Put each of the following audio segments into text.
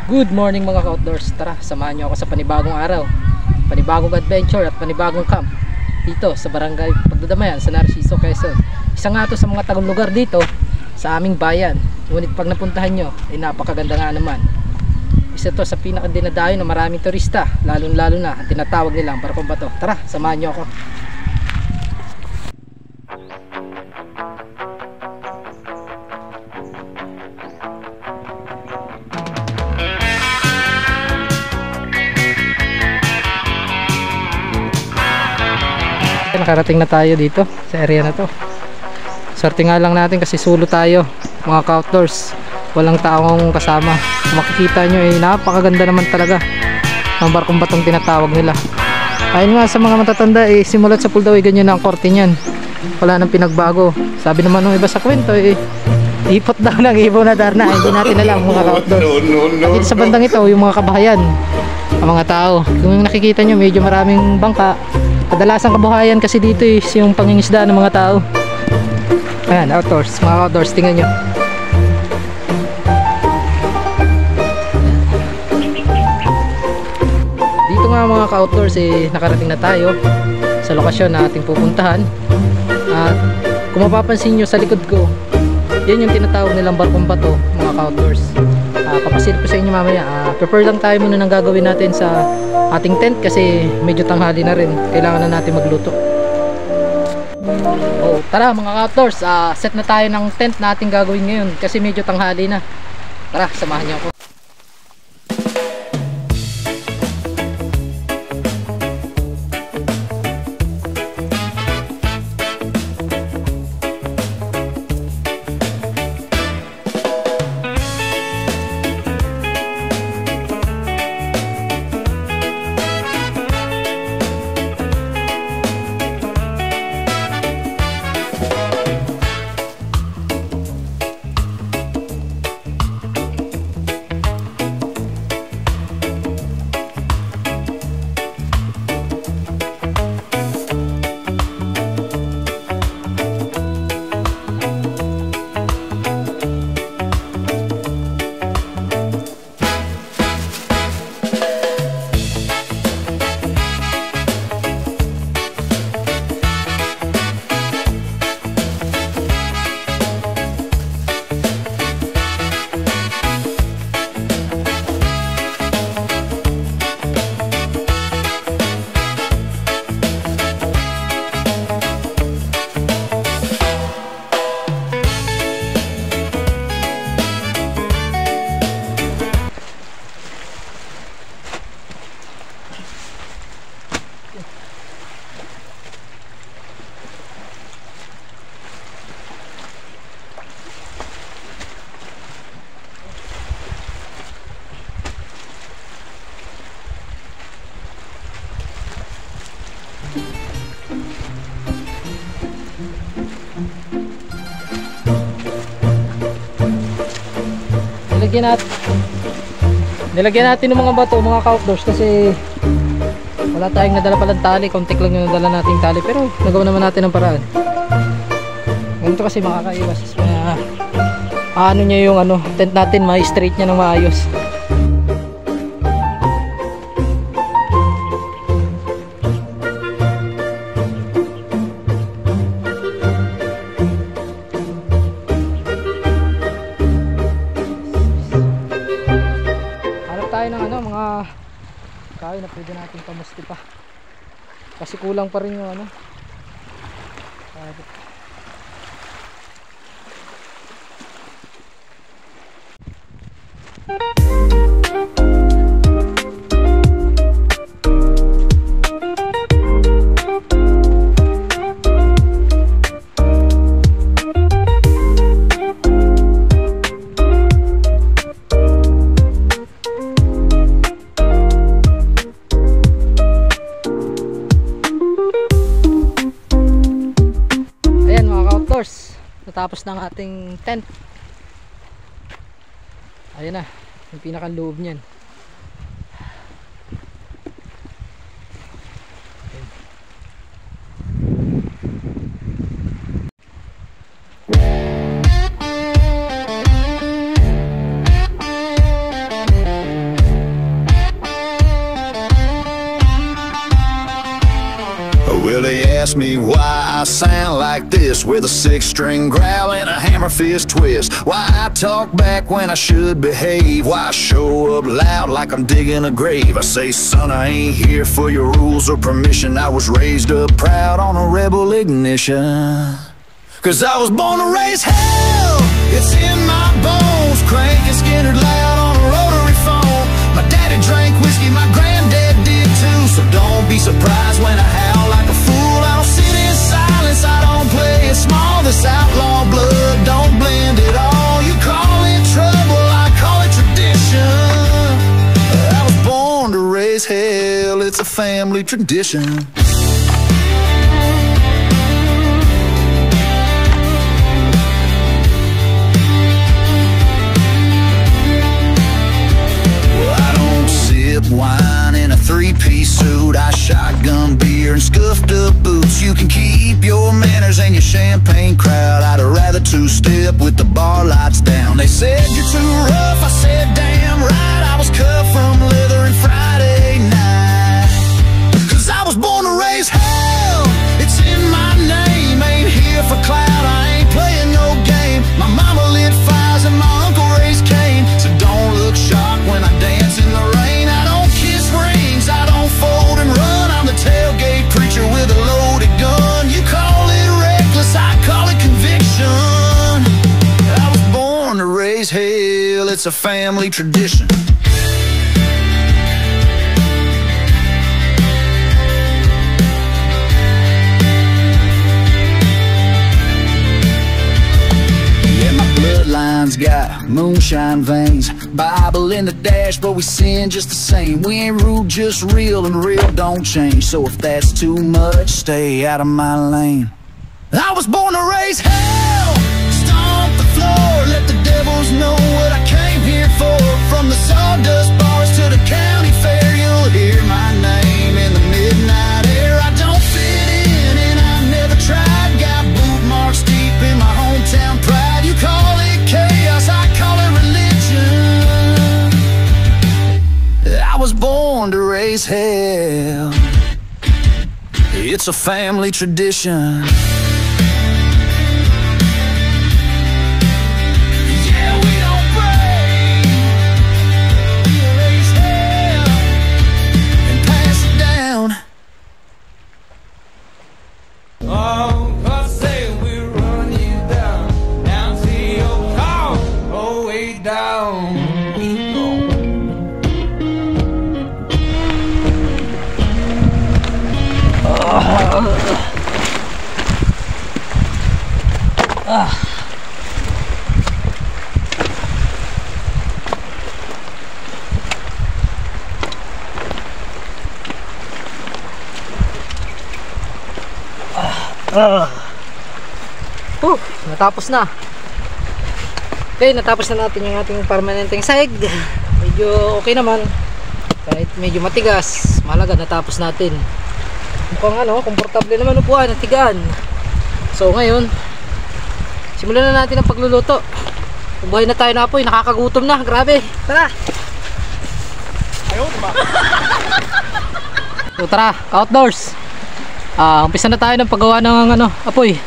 Good morning mga ka-outdoors. Tara, samahan nyo ako sa panibagong araw, panibagong adventure at panibagong camp dito sa Barangay Pagdadamayan sa Narciso, Quezon. Isa nga to sa mga tagong lugar dito sa aming bayan. Ngunit pag napuntahan nyo ay napakaganda nga naman. Isa to sa pinakadinadayo ng maraming turista, lalo na ang tinatawag nilang Barkong Bato. Tara, samahan nyo ako. Nakarating na tayo dito sa area na to. Swerte nga lang natin kasi solo tayo mga ka-outdoors, walang taong kasama. Kung makikita nyo napakaganda naman talaga ng Barkong Batong tinatawag nila. Ayun nga sa mga matatanda simulat sa pool daw ganyan na ang korte nyan, wala nang pinagbago. Sabi naman ng iba sa kwento ipot daw ng ibo na darna. Hindi natin alam mga ka-outdoors. Dito sa bandang ito yung mga kabahayan, ang mga tao, kung nakikita nyo medyo maraming bangka. Kadalasang kabuhayan kasi dito yung pangingisda ng mga tao. Ayan, outdoors, mga outdoors, tingnan nyo. Dito nga mga ka-outdoors nakarating na tayo sa lokasyon na ating pupuntahan. At kung mapapansin nyo sa likod ko, yan yung tinatawag nilang Barkong Bato mga ka-outdoors. Papasilip ko sa inyo mamaya. Prepare lang tayo muna ng gagawin natin sa ating tent kasi medyo tanghali na rin, kailangan na natin magluto. Tara mga outdoors, set na tayo ng tent natin gagawin ngayon kasi medyo tanghali na. Tara, samahan niyo ako. Nilagyan natin ng mga bato mga ka-outdoors kasi wala tayong nadala palang tali, kontik lang yung nadala nating tali, pero nagawa naman natin ng paraan. Ganito kasi makakaiwas ano niya yung tent natin, ma-straight niya ng maayos. Kain na pwede natin pamusti pa kasi kulang pa rin yung natapos ng ating tent. Ayan na yung pinakang loob niyan. ask me why I sound like this, with a 6-string growl and a hammer fist twist. Why I talk back when I should behave, why I show up loud like I'm digging a grave. I say, son, I ain't here for your rules or permission. I was raised up proud on a rebel ignition. Cause I was born to raise hell, it's in my bones. Cranking Skinner loud on a rotary phone. My daddy drank whiskey, my granddad did too. So don't be surprised when I howl like a fool. I don't sit in silence, I don't play it small. This outlaw blood don't blend at all. You call it trouble, I call it tradition. I was born to raise hell, it's a family tradition. Wine in a 3-piece suit, I shotgun beer and scuffed up boots. You can keep your manners and your champagne crowd. I'd rather two-step with the bar lights down. They said you're too rough, I said damn right. I was cut from leather and Friday night. Cause I was born to raise hell, it's in my name. Ain't here for clout, I ain't playing no game. My mama lit fires and my uncle raised Cain. So don't look shocked when I dance in the rain. I don't fold and run, I'm the tailgate preacher with a loaded gun. You call it reckless, I call it conviction. I was born to raise hell, it's a family tradition. Bloodline's got moonshine veins, Bible in the dash, but we sin just the same. We ain't rude, just real, and real don't change. So if that's too much, stay out of my lane. I was born to raise hell, stomp the floor, let the devils know what I came here for. From the sawdust bars to the county fair, you'll hear my name in the midnight air. I don't fit in and I've never tried, got boot marks deep in my hometown pride. You call it chaos, I call it religion. I was born to raise hell, it's a family tradition. Yeah, we don't break, we raise hell and pass it down. Oh, I say we run you down, down to your car, oh way down. We go. Natapos na. Okay, natapos na natin yung ating permanenteng sahig. Medyo okay naman. Kahit medyo matigas, mahalaga natapos natin. Mukhang komportable naman upuan at tigaan. So ngayon, simulan na natin ang pagluluto. Buhay na tayo na apoy, nakakagutom na, grabe. Tara. Ayaw ba? So tara, outdoors. Umpisa na tayo ng paggawa ng apoy.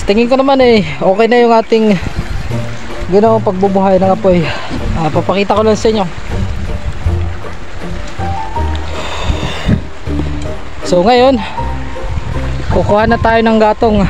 tingin ko naman okay na yung ating ginawang pagbubuhay ng apoy. Papakita ko lang sa inyo. So ngayon kukuha na tayo ng gatong.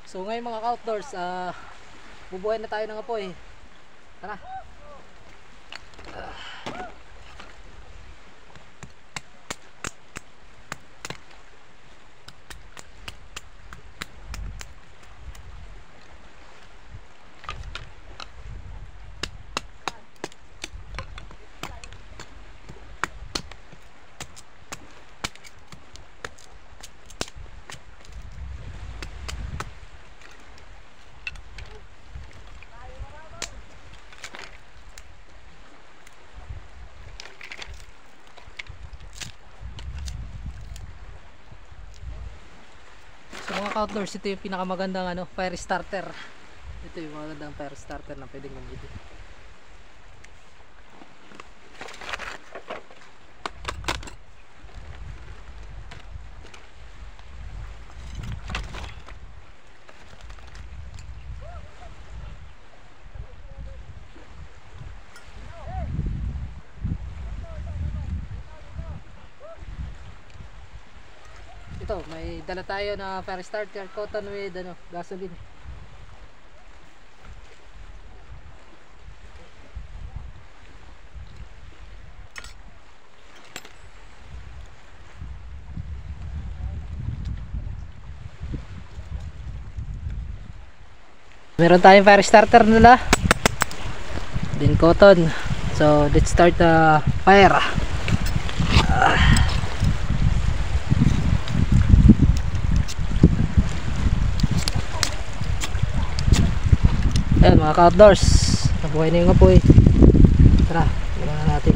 So ngayon mga outdoors, bubuhay na tayo ng apoy. Tara. So mga outdoors, ito yung pinakamagandang fire starter. Ito yung magandang fire starter na pwedeng gamitin. Ito, may dala tayo na fire starter cotton with gasoline. Meron tayong fire starter nila, din cotton. So let's start the fire. Ayan mga ka-outdoors, nabuhay na yung apoy. Tara, wala na natin.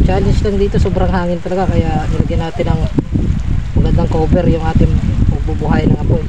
Challenge lang dito, sobrang hangin talaga, kaya nilagyan natin ng magandang cover yung ating pagbubuhay ng apoy.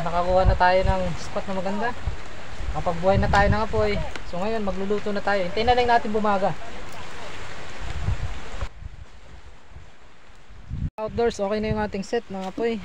nakakuha na tayo ng spot na maganda. Nakapagbuhay na tayo ng apoy. So ngayon magluluto na tayo. Hintayin na lang natin bumaga. Outdoors, okay na yung ating set ng apoy.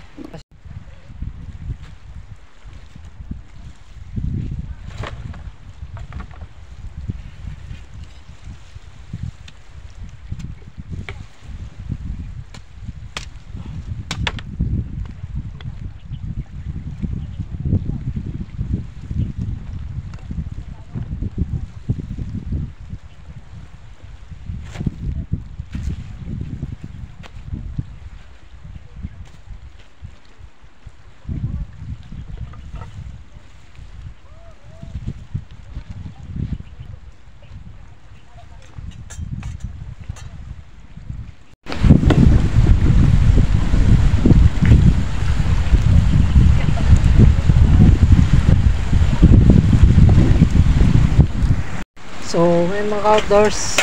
So ngayon mga outdoors,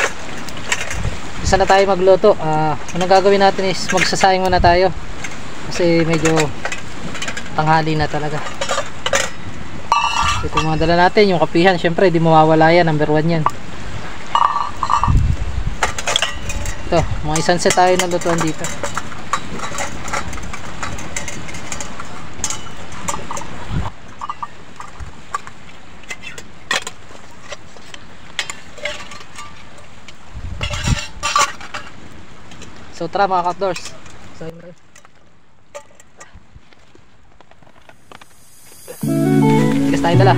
isa na tayo magluto. Anong gagawin natin is magsasayang muna tayo kasi medyo tanghali na talaga. So ito mga dala natin, yung kapihan, syempre di mawawala yan, number 1 yan. Ito, mga isang set tayo ng lutuan dito. So tara mga outdoors. Tigas tayo dala.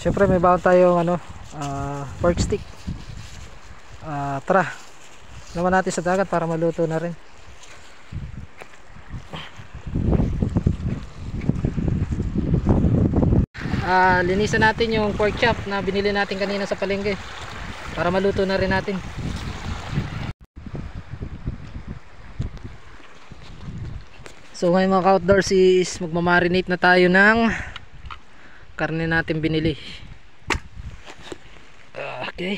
Siyempre may baon tayong pork stick. Tara, naman natin sa dagat para maluto na rin. Linisan natin yung pork chop na binili natin kanina sa palengke para maluto na rin natin. So ngayon mga outdoors is magmamarinate na tayo ng karne natin binili. Okay.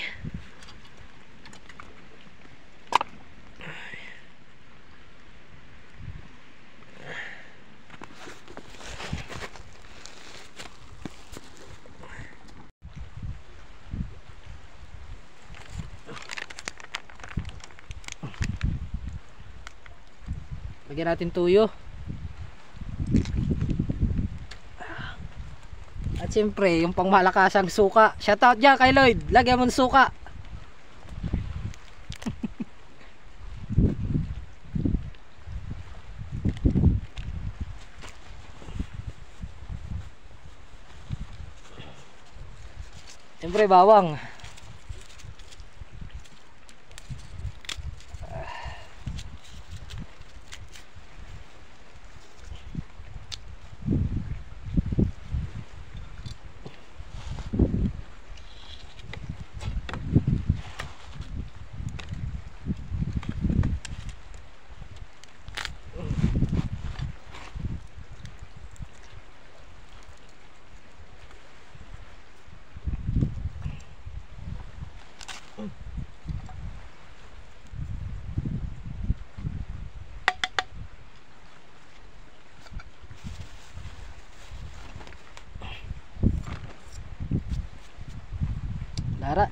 Lagyan natin tuyo. At siyempre, yung pangmalakasang suka. Shoutout dyan kay Lloyd. Lagyan mo ng suka. Siyempre, bawang. Lara.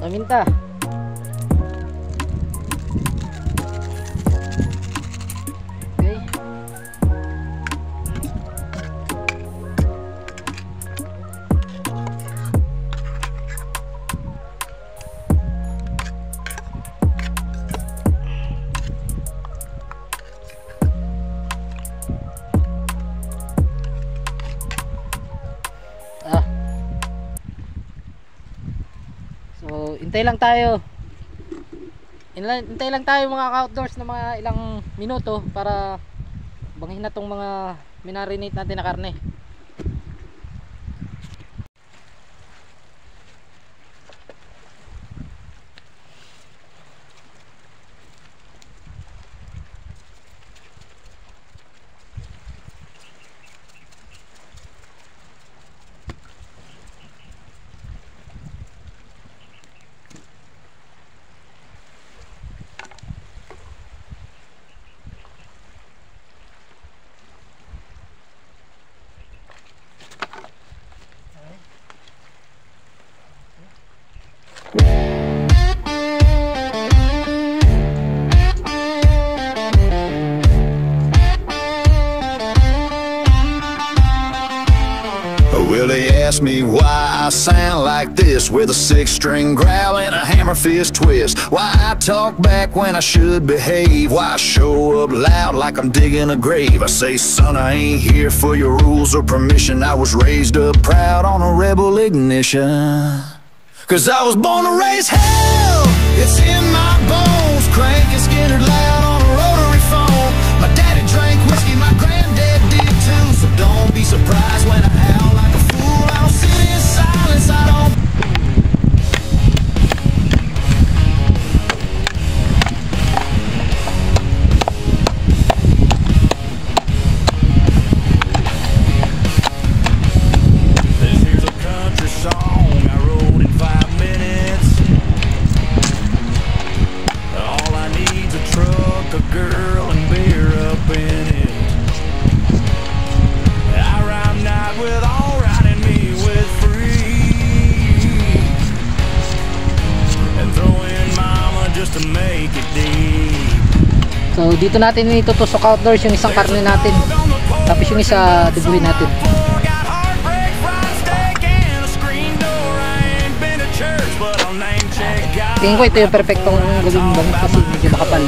Paminta. Okay. So hintay lang tayo. Hintay lang tayo mga outdoors na mga ilang minuto para banghin na tong mga minarinate natin na karne. Well, they ask me why I sound like this, with a 6-string growl and a hammer fist twist. Why I talk back when I should behave. Why I show up loud like I'm digging a grave. I say, son, I ain't here for your rules or permission. I was raised up proud on a rebel ignition. 'Cause I was born to raise hell. It's in my bones. Crank and skinner loud on a rotary phone. My daddy drank whiskey, my granddad did too. So don't be surprised when I howl like a fool. I don't sit in silence, I don't. This here's a country song I wrote in 5 minutes. All I need's a truck, a girl, and beer up in it. I rhyme not with all right and me with free, and throw in mama just to make it deep. So dito natin itutusok outdoors yung isang karne natin. Tapos yung isa duguhin natin. Got heartbreak, fried steak, and a screen door. I ain't been to church, but I'll name check God. Tingin ko ito yung perfectong gawing bangit kasi medyo makapal.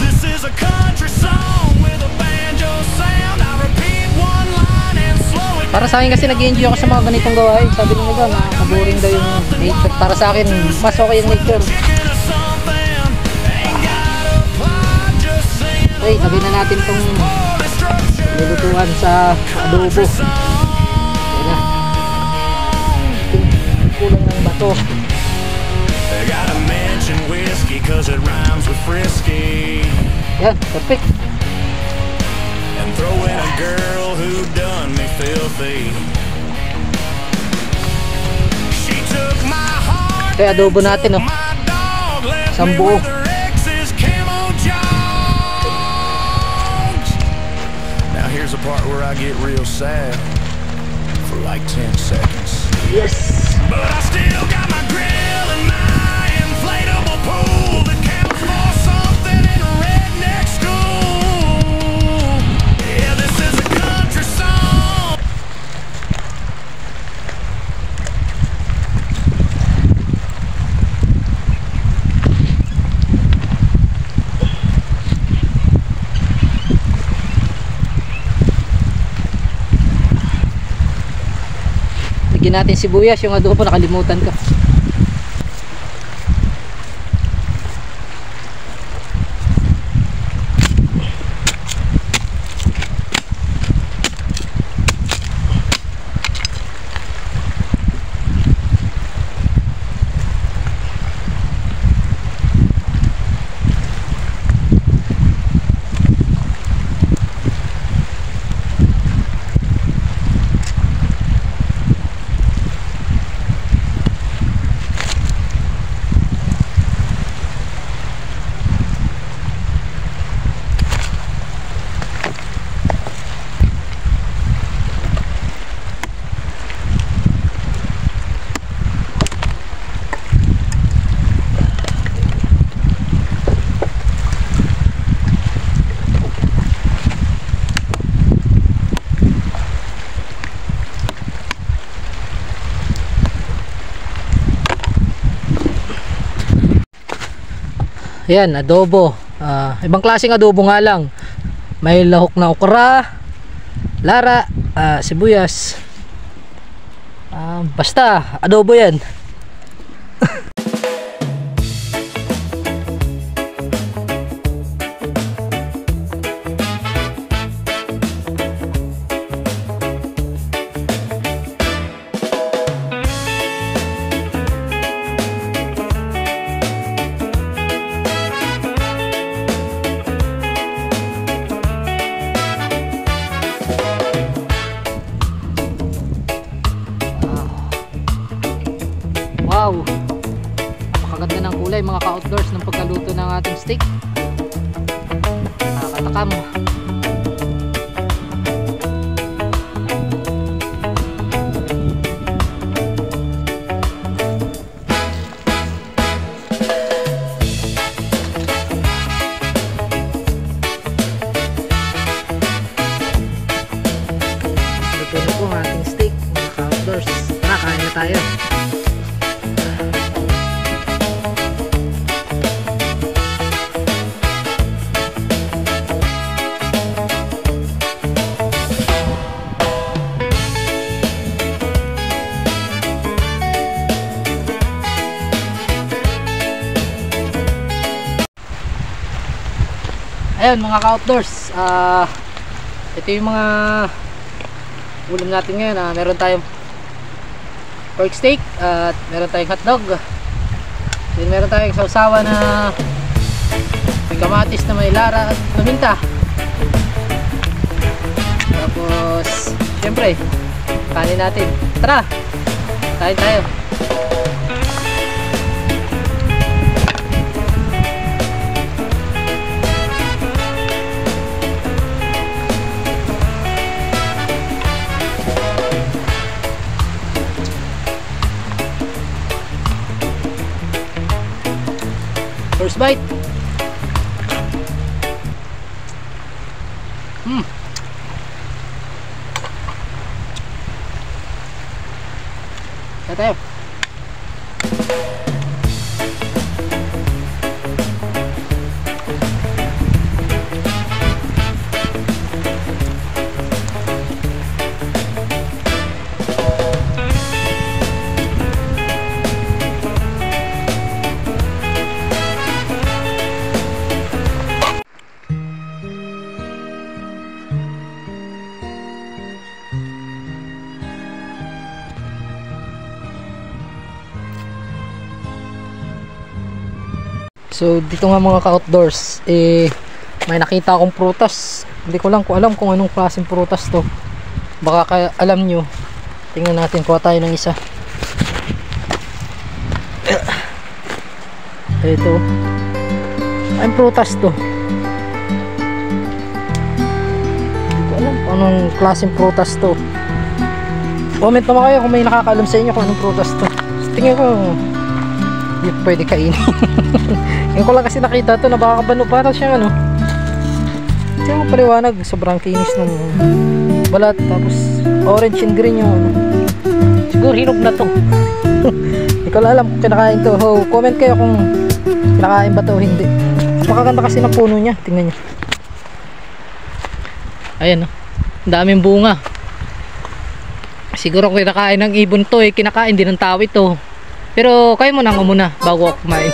This is a country song with a banjo sound. I repeat one line and slow it. Para sa akin kasi nag-enjoy ako sa mga ganitong gawain. Sabi nila ba, nakaka-boring daw yung nature. Para sa akin, mas okay yung nature. Okay, lagay na natin itong lulutuan sa adobo. Ayan na. Kulang ng bato. I gotta mention whiskey 'cause it rhymes with frisky. Yan, perfect. And throw in a girl who done me filthy. She took my heart. Kaya adobo natin, oh. My dog left Isang me buo. with her ex's camo jogs. Now here's the part where I get real sad for like 10 seconds. Yes! But I still got my grill and my inflatable pool that counts for something in a redneck school. Yeah, this is a country song. Lagyan natin sibuyas, yung adobo nakalimutan ko. Ayan, adobo. Ibang klaseng adobo nga lang. May lahok na okra, lara, sibuyas. Basta, adobo yan. Wow, napakaganda ng kulay mga ka-outdoors ng pagkaluto ng ating steak. Nakakatakam. Luto na po ang ating steak mga ka-outdoors. Tara, kain na tayo. Ayun mga ka-outdoors, ito yung mga ulam natin ngayon. Meron tayong pork steak at meron tayong hotdog. Then meron tayong sausawa na may kamatis na may lara at paminta. Tapos syempre kanin natin. Tara, kain tayo. First bite. Kaya tayo. So dito nga mga ka-outdoors, may nakita akong prutas. Hindi ko lang alam kung anong klaseng prutas to. Baka kaya alam nyo. Tingnan natin, kuha tayo ng isa. Ito. Anong prutas to? Hindi ko alam kung anong klaseng prutas to. Comment naman kayo kung may nakakaalam sa inyo kung anong prutas to. So, tingin ko hindi pwede kainin. Ngayon ko lang kasi nakita to na baka kabano, parang siyang ano, siyang paliwanag, sobrang kinis ng balat, tapos orange and green yung ano. Siguro hinog na to. Hindi ko lang alam kung kinakain to. Comment kayo kung kinakain ba to o hindi. Napakaganda kasi ng puno niya, tingnan nyo. Ayan o, daming bunga. Siguro kung kinakain ng ibon to, kinakain din ng tawit to. Pero kayo muna bago ako kumain.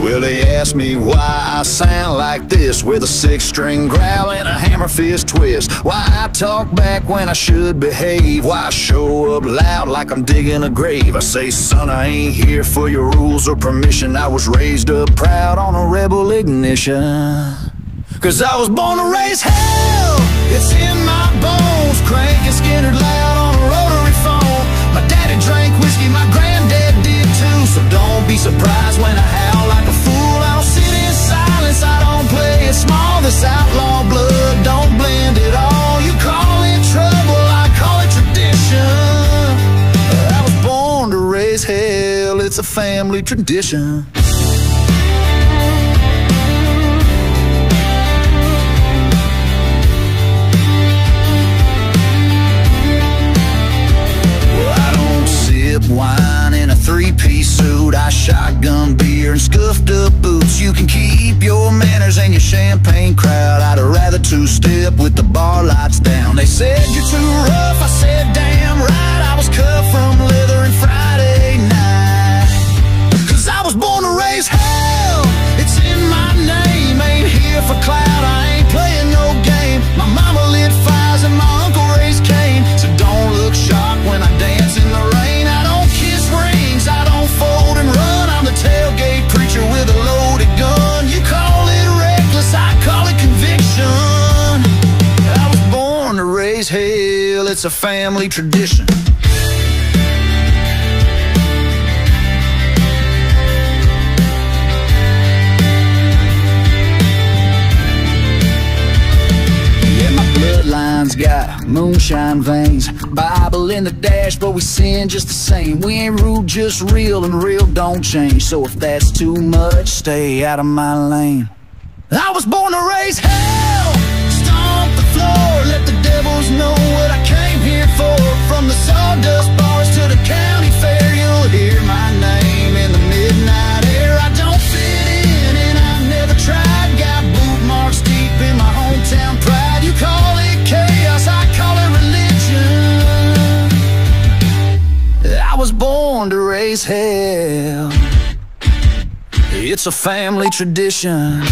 Well, they ask me why I sound like this, with a 6-string growl and a hammer fist twist. Why I talk back when I should behave. Why I show up loud like I'm digging a grave. I say, son, I ain't here for your rules or permission. I was raised up proud on a rebel ignition. 'Cause I was born to raise hell, it's in my bones. Cranking Skinner loud on a rotary phone. My daddy drank whiskey, my granddad did too. So don't be surprised when I howl like a fool. I don't sit in silence, I don't play it small. This outlaw blood don't blend at all. You call it trouble, I call it tradition. I was born to raise hell, it's a family tradition. Wine in a 3-piece suit, I shotgun beer and scuffed up boots. You can keep your manners and your champagne crowd. I'd rather two-step with the bar lights down. They said, you're too rough. I said, damn right. I was cut from leather and Friday night. 'Cause I was born to raise hell. It's in my name. Ain't here for clout. I ain't playing no game. My mama lit fires and my uncle raised Cain. So don't look shocked when I dance in the rain. I don't kiss rings. I don't fold and run. I'm the tailgate preacher with a loaded gun. You call it reckless, I call it conviction. I was born to raise hell. It's a family tradition. Bloodline's got moonshine veins, Bible in the dash, but we sin just the same. We ain't rude, just real, and real don't change. So if that's too much, stay out of my lane. I was born to raise hell. Stomp the floor, let the devils know what I came here for. From the sawdust bars to the county fair, you'll hear my name in the midnight air. I don't fit in and I've never tried. Got boot marks deep in my hometown pride. You call it chaos, I call it religion. I was born to raise hell. It's a family tradition.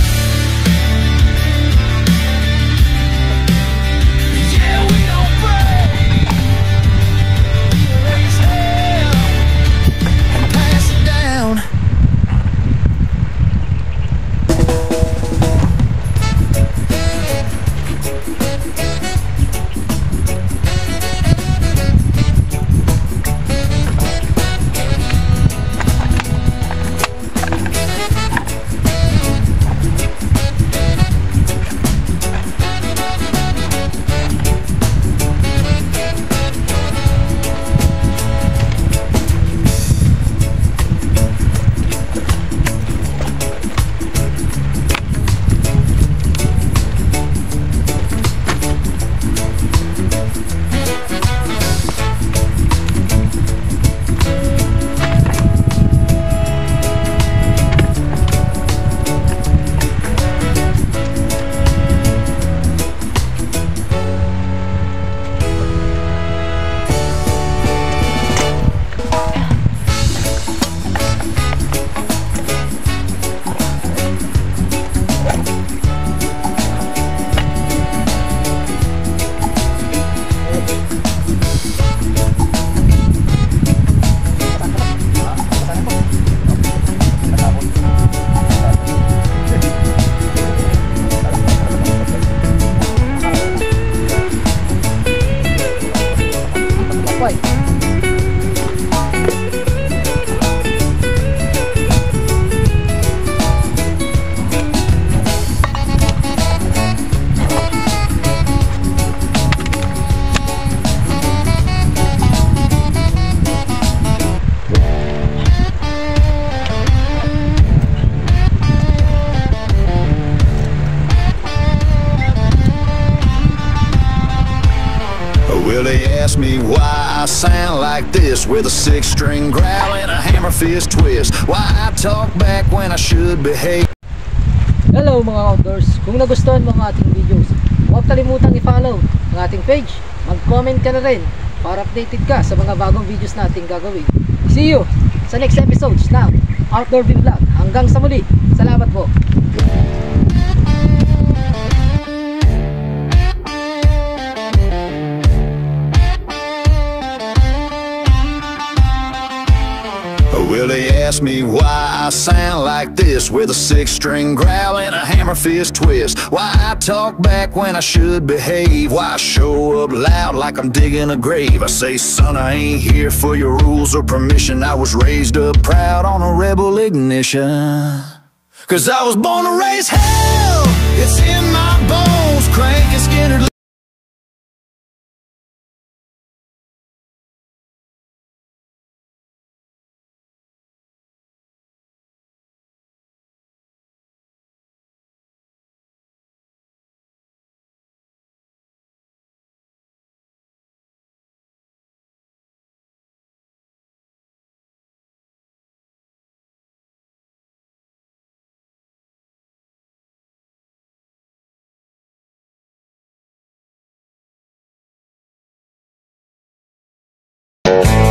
Well, they ask me why I sound like this, with a six-string growl and a hammer fist twist. Why I talk back when I should behave. Hello mga outdoors! Kung nagustuhan mo ang ating videos, huwag kalimutang i-follow ang ating page. Mag-comment ka na rin para updated ka sa mga bagong videos nating gagawin. See you sa next episodes ng Outdoor Vlog. Hanggang sa muli, salamat po! Well, they ask me why I sound like this, with a six-string growl and a hammer fist twist. Why I talk back when I should behave. Why I show up loud like I'm digging a grave. I say, son, I ain't here for your rules or permission. I was raised up proud on a rebel ignition. 'Cause I was born to raise hell. It's in my bones, cranking Skinner. Bye.